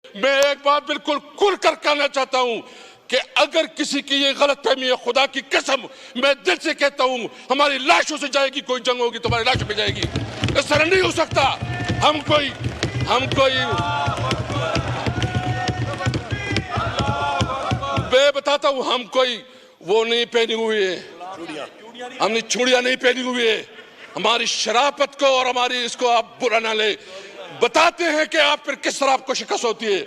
میں ایک بات بالکل کھل کر کہنا چاہتا ہوں کہ اگر کسی کی یہ غلط فہمی ہے، خدا کی قسم میں دل سے کہتا ہوں ہماری لاشوں سے جائے گی، کوئی جنگ ہوگی تو ہماری لاشوں پہ جائے گی. اس طرح نہیں ہو سکتا. ہم کوئی میں بتاتا ہوں، ہم کوئی وہ نہیں پہنی ہوئی ہے، ہم نے چوڑیاں نہیں پہنی ہوئی ہے. ہماری شرافت کو اور ہماری اس کو آپ برا نہ لے. بتاتے ہیں کہ آپ پھر کس طرح آپ کو شکست ہوتی ہے.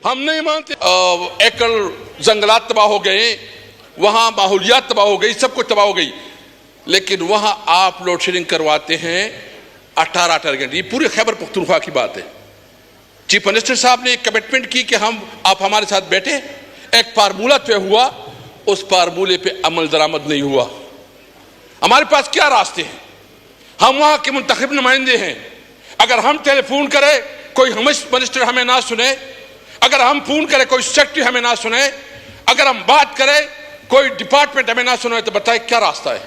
ہم نہیں مانتے. ایکڑ جنگلات تباہ ہو گئے، وہاں ماحولیات تباہ ہو گئی، سب کچھ تباہ ہو گئی، لیکن وہاں آپ لوڈ شیڈنگ کرواتے ہیں 18 گھنٹے. یہ پورے خیبر پختونخوا کی بات ہے. چیف منسٹر صاحب نے ایک کمٹمنٹ کی کہ آپ ہمارے ساتھ بیٹھے، ایک فارمولہ طے ہوا، اس فارمولے پہ عمل درآمد نہیں ہوا. ہمارے پاس کیا راستے ہیں؟ ہم وہاں کے منتخب نمائندے ہیں. اگر ہم ٹیلی فون کرے کوئی منسٹر ہمیں نہ سنے، اگر ہم فون کرے کوئی سیکرٹری ہمیں نہ سنے، اگر ہم بات کرے کوئی ڈپارٹمنٹ ہمیں نہ سنے، تو بتائے کیا راستہ ہے؟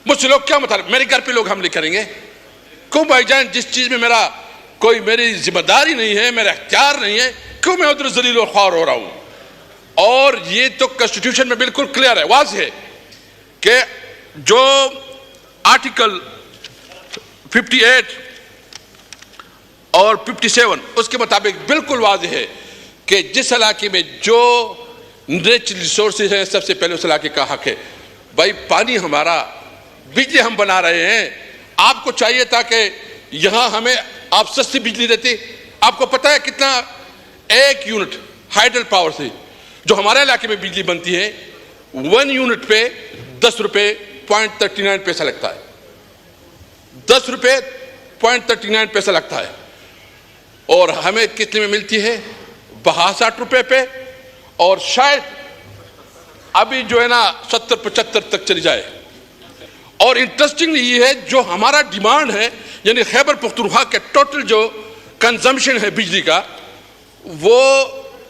مجھ سے لوگ کیا مطالب؟ میرے گھر پہ لوگ حملے کریں گے کیوں بھائی جان؟ جس چیز میں میری ذمہ داری نہیں ہے، میرا اختیار نہیں ہے، کیوں میں ادھر ذلیل و خوار ہو رہا ہوں؟ اور یہ تو کنسٹیٹیوشن میں بالکل کلیئر ہے، واضح ہے کہ جو آرٹیکل 58 اور 57 اس کے مطابق بالکل واضح ہے کہ جس علاقے میں جو نیچرل ریسورسز ہیں سب سے پہلے اس علاقے کا حق ہے. بھائی پانی ہمارا، بجلی ہم بنا رہے ہیں. آپ کو چاہیے تھا کہ یہاں ہمیں آپ سستی بجلی دیتے. آپ کو پتہ ہے کتنا ایک یونٹ ہائیڈل پاور سے جو ہمارے علاقے میں بجلی بنتی ہے 1 یونٹ پہ 10 روپے 0.39 پیسہ لگتا ہے. 10 روپے 0.39 پیسہ لگتا ہے. اور ہمیں کتنے میں ملتی ہے؟ 62 روپے پہ، اور شاید ابھی جو ہے نا 70-75 تک چلی جائے. اور انٹرسٹنگ یہ ہے جو ہمارا ڈیمانڈ ہے، یعنی خیبر پختونخوا کے ٹوٹل جو کنزمپشن ہے بجلی کا وہ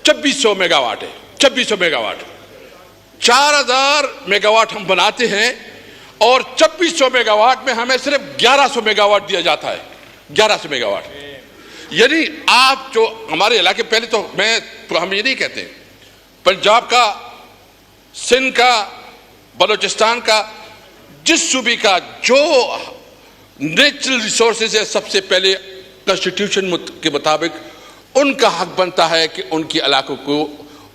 2600 میگا واٹ ہے. 2600 میگا واٹ، 4000 میگا واٹ ہم بناتے ہیں، اور 2600 میگا واٹ میں ہمیں صرف 1100 میگا واٹ دیا جاتا ہے. 1100 میگا واٹ. یعنی آپ جو ہمارے علاقے، پہلے تو ہم یہ نہیں کہتے پنجاب کا، سندھ کا، بلوچستان کا، جس صوبے کا جو نیچرل ریسورسز ہے سب سے پہلے کنسٹیٹیوشن کے مطابق ان کا حق بنتا ہے کہ ان کی علاقوں کو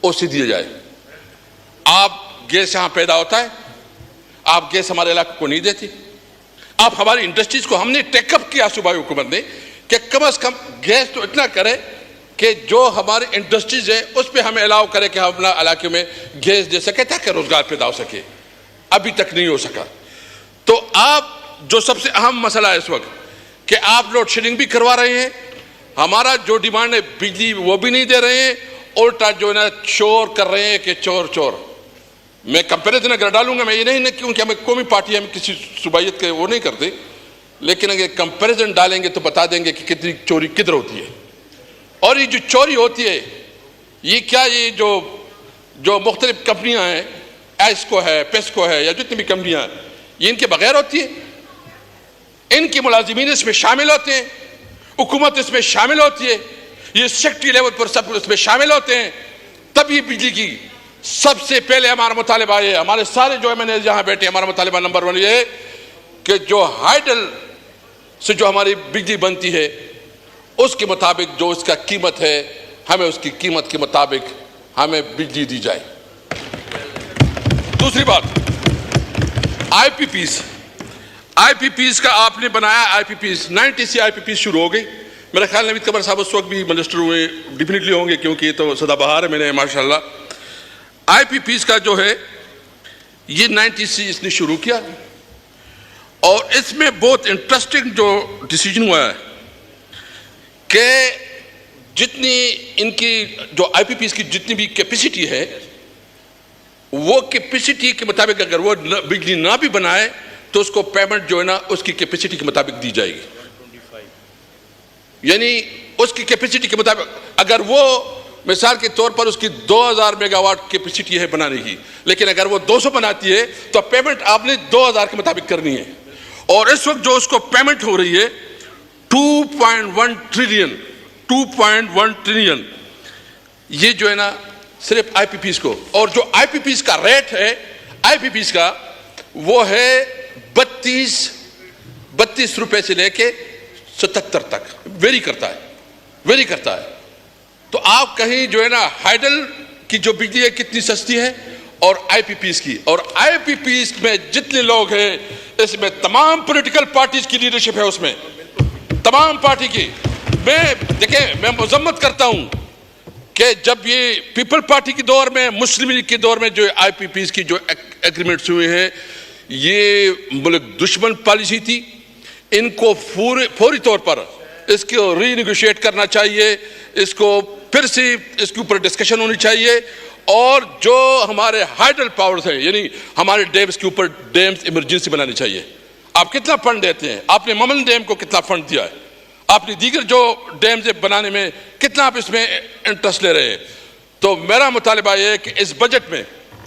اوسے دیا جائے. آپ گیس یہاں پیدا ہوتا ہے، آپ گیس ہمارے علاقے کو نہیں دیتے. آپ ہماری انڈسٹریز کو، ہم نے ٹیک اپ کیا صوبائی حکومت نے کہ کم از کم گیس تو اتنا کرے کہ جو ہماری انڈسٹریز ہے اس پہ ہمیں الاؤ کرے کہ ہم اپنا علاقے میں گیس دے سکے تاکہ روزگار پیدا ہو سکے. ابھی تک نہیں ہو سکا. تو آپ جو سب سے اہم مسئلہ ہے اس وقت کہ آپ لوڈ شیڈنگ بھی کروا رہے ہیں، ہمارا جو ڈیمانڈ ہے بجلی وہ بھی نہیں دے رہے ہیں، الٹا جو ہے نا چور کر رہے ہیں کہ چور. میں کمپیریزن اگر ڈالوں گا، میں یہ نہیں کیونکہ ہمیں قومی پارٹی، ہم کسی صوبائیت کے وہ نہیں کرتے، لیکن اگر کمپیریزن ڈالیں گے تو بتا دیں گے کہ کتنی چوری کدھر ہوتی ہے. اور یہ جو چوری ہوتی ہے یہ کیا، یہ جو مختلف کمپنیاں ہیں، ایسکو ہے، پیسکو ہے، یا جتنی بھی کمپنیاں ہیں، یہ ان کے بغیر ہوتی ہے. ان کے ملازمین اس میں شامل ہوتے ہیں، حکومت اس میں شامل ہوتی ہے، یہ سیکٹری لیول پر سب اس میں شامل ہوتے ہیں. تب یہ بجلی کی سب سے پہلے ہمارا مطالبہ یہ ہے، ہمارے سارے جو MNA یہاں بیٹھے، ہمارا مطالبہ نمبر 1 یہ ہے کہ جو ہائیڈل سے جو ہماری بجلی بنتی ہے اس کے مطابق جو اس کا قیمت ہے، ہمیں اس کی قیمت کے مطابق ہمیں بجلی دی جائے. دوسری بات، آئی پی پیز کا آپ نے بنایا. آئی پی پیز 90 سے آئی پی پیز شروع ہو گئی. میرا خیال نوید قمر صاحب اس وقت بھی منسٹر ہوئے، ڈیفینیٹلی ہوں گے کیونکہ یہ تو سدا بہار ہے. میں نے ماشاءاللہ آئی پی پیز کا جو ہے یہ 90 سے اس نے شروع کیا، اور اس میں بہت انٹرسٹنگ جو ڈیسیجن ہوا ہے کہ جتنی ان کی جو آئی پی پیز کی جتنی بھی کیپیسٹی ہے وہ کیپیسٹی کے مطابق اگر وہ بجلی نہ بھی بنائے تو اس کو پیمنٹ جو ہے نا اس کی کیپیسٹی کے مطابق دی جائے گی. یعنی اس کی کیپیسٹی کے مطابق اگر وہ مثال کے طور پر اس کی 2000 میگا واٹ کیپیسٹی ہے بنانے کی، لیکن اگر وہ 200 بناتی ہے تو پیمنٹ آپ نے 2000 کے مطابق کرنی ہے. اور اس وقت جو اس کو پیمنٹ ہو رہی ہے 2.1 ٹریلین یہ جو ہے نا صرف آئی پی پیز کو, اور جو آئی پی پیز کا ریٹ ہے آئی پی پیز کا وہ ہے 32 روپے سے لے کے 77 تک, ویری کرتا ہے. تو آپ کہیں جو ہے نا ہائیڈل کی جو بجلی ہے کتنی سستی ہے اور آئی پی پیز کی, اور آئی پی پیز میں جتنے لوگ ہیں اس میں تمام پولیٹیکل پارٹیز کی لیڈرشپ ہے, اس میں تمام پارٹی کی. میں مذمت کرتا ہوں کہ جب یہ پیپل پارٹی کے دور میں, مسلم لیگ کے دور میں جو آئی پی پیز کی جو ایگریمنٹس ہوئے ہیں یہ ملک دشمن پالیسی تھی. ان کو فوری طور پر اس کو ری نیگوشیٹ کرنا چاہیے, اس کو پھر سے اس کے اوپر ڈسکشن ہونی چاہیے, اور جو ہمارے ہائیڈل پاورز ہیں یعنی ہمارے ڈیمز کے اوپر ڈیمز ایمرجنسی بنانی چاہیے. آپ کتنا فنڈ دیتے ہیں؟ آپ نے ممن ڈیم کو کتنا فنڈ دیا ہے؟ آپ نے دیگر جو ڈیمز بنانے میں کتنا آپ اس میں انٹرسٹ لے رہے ہیں؟ تو میرا مطالبہ یہ ہے کہ اس بجٹ میں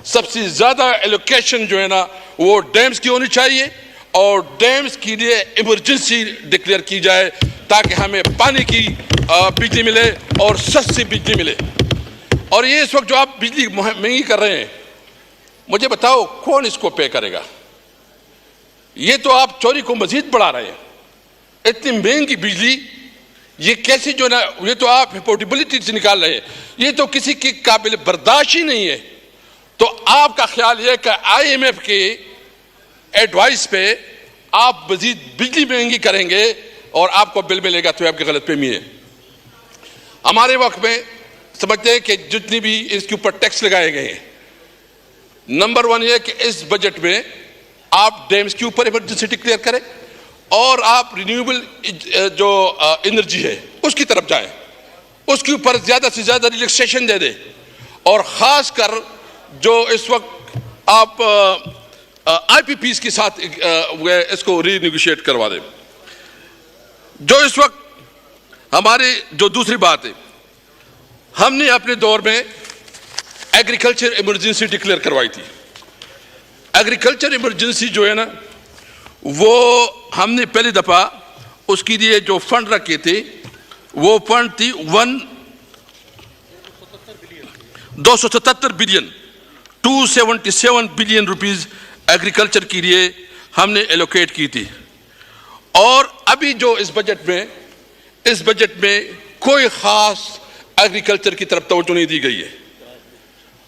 سب سے زیادہ ایلوکیشن جو ہے نا وہ ڈیمز کی ہونی چاہیے, اور ڈیمز کے لیے ایمرجنسی ڈکلیئر کی جائے تاکہ ہمیں پانی کی بجلی ملے اور سستی بجلی ملے. اور یہ اس وقت جو آپ بجلی مہنگی کر رہے ہیں, مجھے بتاؤ کون اس کو پے کرے گا؟ یہ تو آپ چوری کو مزید بڑھا رہے ہیں. اتنی مہنگی بجلی یہ کیسے جو نا, یہ تو آپ افورڈیبلٹی سے نکال رہے ہیں, یہ تو کسی کی قابل برداشت ہی نہیں ہے. تو آپ کا خیال یہ کہ آئی ایم ایف کی ایڈوائس پہ آپ مزید بجلی مہنگی کریں گے اور آپ کو بل ملے گا, تو آپ کی غلط فہمی ہے. ہمارے وقت میں سمجھتے ہیں کہ جتنی بھی اس کے اوپر ٹیکس لگائے گئے ہیں, نمبر 1 یہ کہ اس بجٹ میں آپ ڈیمز کے اوپر ایمرجنسی ڈکلیئر کریں, اور آپ رینیویبل جو انرجی ہے اس کی طرف جائیں, اس کے اوپر زیادہ سے زیادہ ریلیکسیشن دے دیں, اور خاص کر جو اس وقت آپ آئی پی پیز کے ساتھ اس کو ری نیگوشیٹ کروا دیں. جو اس وقت ہماری جو دوسری بات ہے, ہم نے اپنے دور میں ایگریکلچر ایمرجنسی ڈکلیئر کروائی تھی. ایگریکلچر ایمرجنسی جو ہے نا وہ ہم نے پہلی دفعہ اس کے لیے جو فنڈ رکھے تھے وہ فنڈ تھی 277 بلین 277 بلین روپیز ایگریکلچر کے لیے ہم نے ایلوکیٹ کی تھی. اور ابھی جو اس بجٹ میں کوئی خاص ایگریکلچر کی طرف توجہ نہیں دی گئی ہے.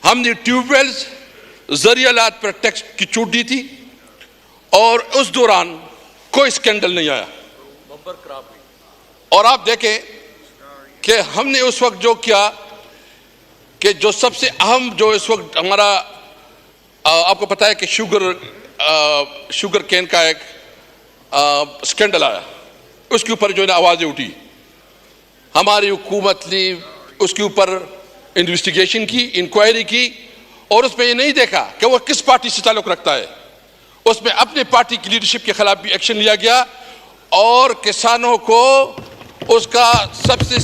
ہم نے ٹیوب ویلز ذریعہ آلات پر ٹیکس کی چھوٹ دی تھی, اور اس دوران کوئی سکینڈل نہیں آیا. اور آپ دیکھیں کہ ہم نے اس وقت جو کیا کہ جو سب سے اہم جو اس وقت ہمارا, آپ کو پتا ہے کہ شوگر کین کا ایک سکینڈل آیا, اس کے اوپر جو ہے نا آوازیں اٹھی. ہماری حکومت نے اس کے اوپر انویسٹیگیشن کی, انکوائری کی, اور اس میں یہ نہیں دیکھا کہ وہ کس پارٹی سے تعلق رکھتا ہے. اس میں اپنے پارٹی کی لیڈرشپ کے خلاف بھی ایکشن لیا گیا, اور کسانوں کو اس کا سب سے